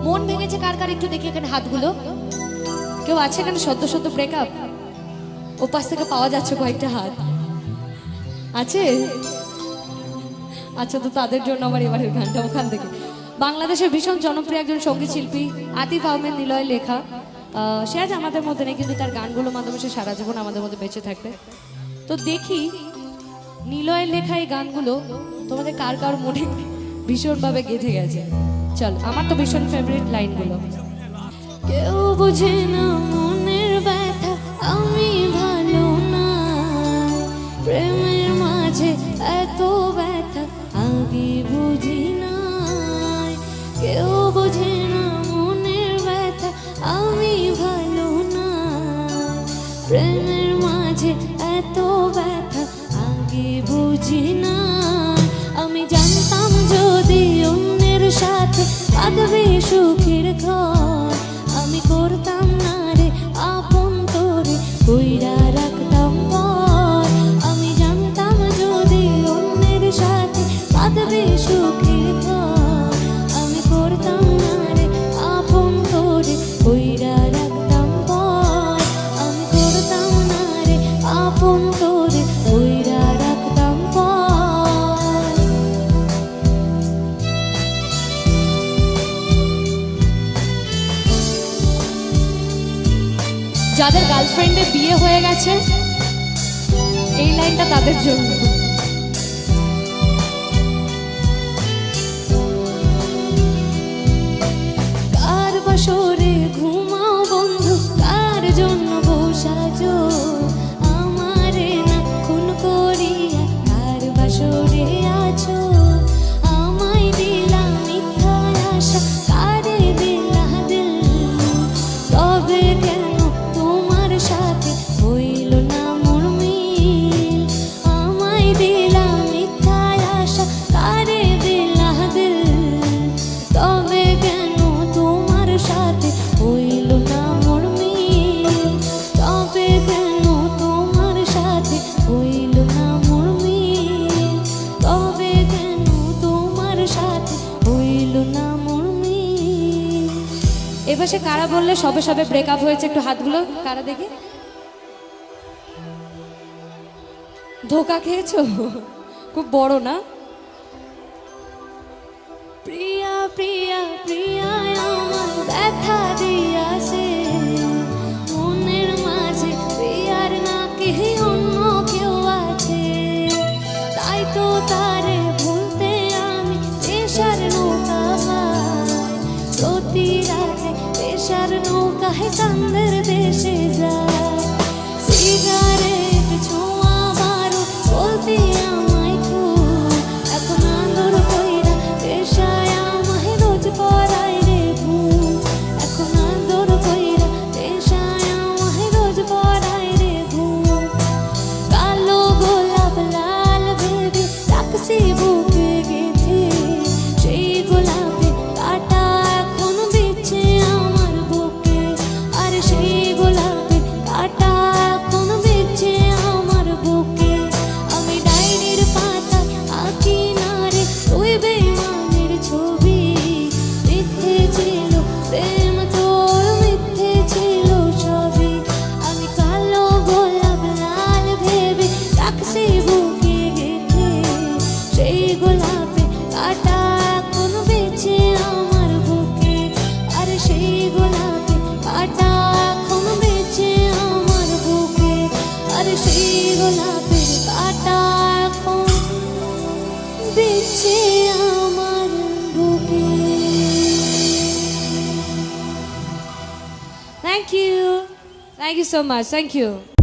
মন ভেঙেছে কার কার একটু দেখি এখানে হাতগুলো। কেউ আছে এখানে সদ্য সদ্য ব্রেকআপ? ওপাশ থেকে পাওয়া যাচ্ছে কয়েকটা হাত আছে। আচ্ছা, তো তাদের জন্য আমার এবারের গানটা ওখান থেকে। বাংলাদেশের ভীষণ জনপ্রিয় একজন সঙ্গীত শিল্পী আতিফ আহমেদ নিলয় লেখা। সে আজ আমাদের মধ্যে নেই, কিন্তু তার গানগুলোর মাধ্যমে সে সারা জীবন আমাদের মধ্যে বেঁচে থাকবে। তো দেখি নিলয়ের লেখা এই গানগুলো তোমাদের কার কার মনে ভীষণভাবে গেঁথে গেছে। চল, আমার তো ভীষণ ফেভারিট লাইনগুলো। কেউ বুঝে না মনের ব্যথা, আমি ভালো না, প্রেমের মাঝে এত ব্যথা আগে বুঝি না। কেউ বোঝে না মনের ব্যথা, আমি ভালো না, প্রেমের মাঝে এত ব্যথা আগে বুঝি না। আমি জানতাম যদি অন্যের সাথে বাঁধবে সুখের ঘর, আমি করতাম না রে আপন তোরে কইরা রাখতাম পর। আমি জানতাম যদি অন্যের সাথে বাঁধবে সুখের ঘর, আমি করতাম না রে আপন তোরে কইরা রাখতাম পর। আমি করতাম না রে আপন তোরে কইরা রাখতাম পর। যাদের গার্লফ্রেন্ডের বিয়ে হয়ে গেছে এই লাইনটা তাদের জন্য। কার বাসরে ঘুমাও বন্ধু, কার জন্য বসাজো, আমারে না খুন করিয়া কার বাসরে আছো। আমায় দিলা মিথ্যা আশা, কারে দিলা দিল, তবে কেন তোমার সাথে হইল না মোর মিল। আমায় দিলা মিথ্যা আশা, কারে দিলা দিল, তবে কেন তোমার সাথে হইল না মোর মিল। তবে কেন তোমার সাথে হইল না মোর মিল, তবে কেন তোমার সাথে হইল না মোর মিল। এবার সে কারা বললে সবে সবে ব্রেকআপ হয়েছে, একটু হাতগুলো কারা দেখি। ধোকা খেয়েছো? খুব বড় না? প্রিয়া প্রিয়া প্রিয়া আমার ব্যথা দিয়াছে, মনের মাঝে প্রিয়ার নাকি অন্য কেউ আছে। তাই তো তারে ভুলতে আমি পেশার নৌকা ভাই, প্রতি রাতে পেশার নৌকায় চাঁদের দেশে যায়। সিগারেট ছোঁয়া বারো বলতে আমায় খুব, এখন আদর কইরা পেশায় আমায় রোজ পড়ায় রে ঘুম। এখন আদর কইরা পেশায় আমায় রোজ পড়ায় রে ঘুম। কালো গোলাপ লাল ভেবে রাখছি বুকে গেঁথে, সেই গোলাপে কাটা এখন বিচ্ছে আমার বুকে। আর সেই গোলাপে কাটা এখন বিচ্ছে আমার বুকে। আমি ডায়েরির পাতায় আঁকি না রে তুই বেইমানের ছবি, মিথ্যে ছিল প্রেম তোর, মিথ্যে ছিল সবই। আমি কালো গোলাপ লাল ভেবে রাখছি বুকে গেঁথে, সেই গোলাপে কাটা এখন বেঁচে আমার বুকে। আর সেই গোলাপে কাটা এখন বেঁচে আমার বুকে। আর সেই গোলাপের কাটা এখন বেঁচে আমার বুকে। Thank you so much. Thank you.